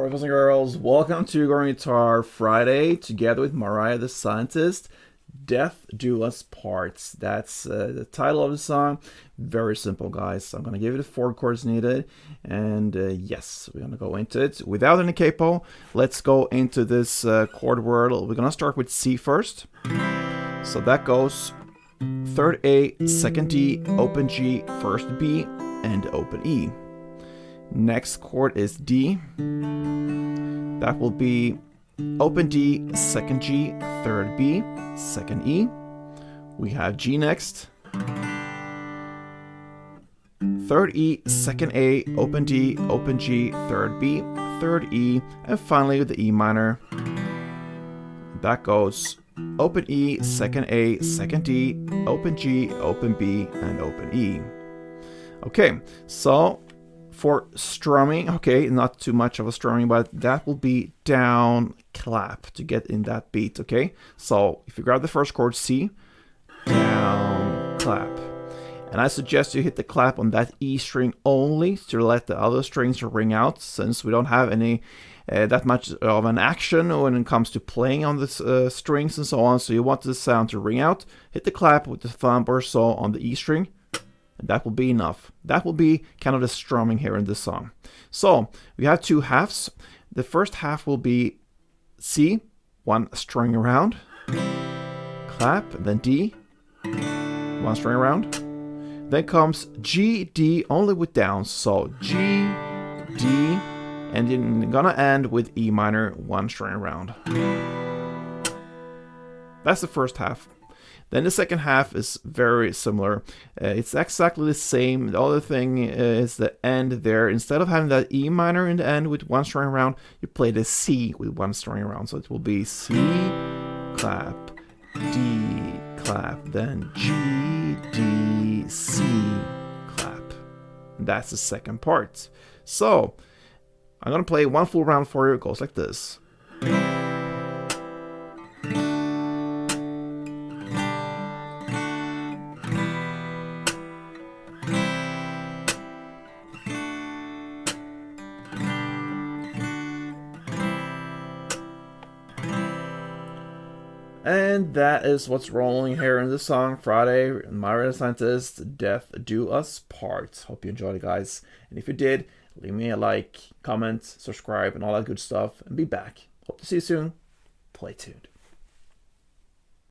Alright, boys and girls, welcome to Guitar Guitar Friday together with Mariah the Scientist. Death Do Us Parts. That's the title of the song. Very simple, guys. So I'm going to give you the 4 chords needed. And yes, we're going to go into it. Without any capo, let's go into this chord world. We're going to start with C first. So that goes 3rd A, 2nd D, open G, 1st B, and open E. Next chord is D. That will be open D, 2nd G, 3rd B, 2nd E. We have G next. 3rd E, 2nd A, open D, open G, 3rd B, 3rd E, and finally the E minor. That goes open E, 2nd A, 2nd D, open G, open B, and open E. Okay, so for strumming, okay, not too much of a strumming, but that will be down clap to get in that beat, okay? So if you grab the first chord, C, down clap. And I suggest you hit the clap on that E string only to let the other strings ring out, since we don't have any that much of an action when it comes to playing on the strings and so on. So you want the sound to ring out. Hit the clap with the thumb or so on the E string. And that will be enough. That will be kind of the strumming here in this song. So we have 2 halves. The first half will be C, 1 string around, clap, and then D, 1 string around. Then comes G, D, only with downs. So G, D, and then gonna end with E minor, 1 string around. That's the first half. Then the second half is very similar. It's exactly the same. The other thing is the end there. Instead of having that E minor in the end with 1 string around, you play the C with 1 string around. So it will be C, clap, D, clap, then G, D, C, clap. That's the second part. So I'm going to play 1 full round for you. It goes like this. And that is what's rolling here in the song Fridayy Mariah The Scientist, Death Do Us Part. Hope you enjoyed it, guys. And if you did, leave me a like, comment, subscribe, and all that good stuff. And be back. Hope to see you soon. Play tuned.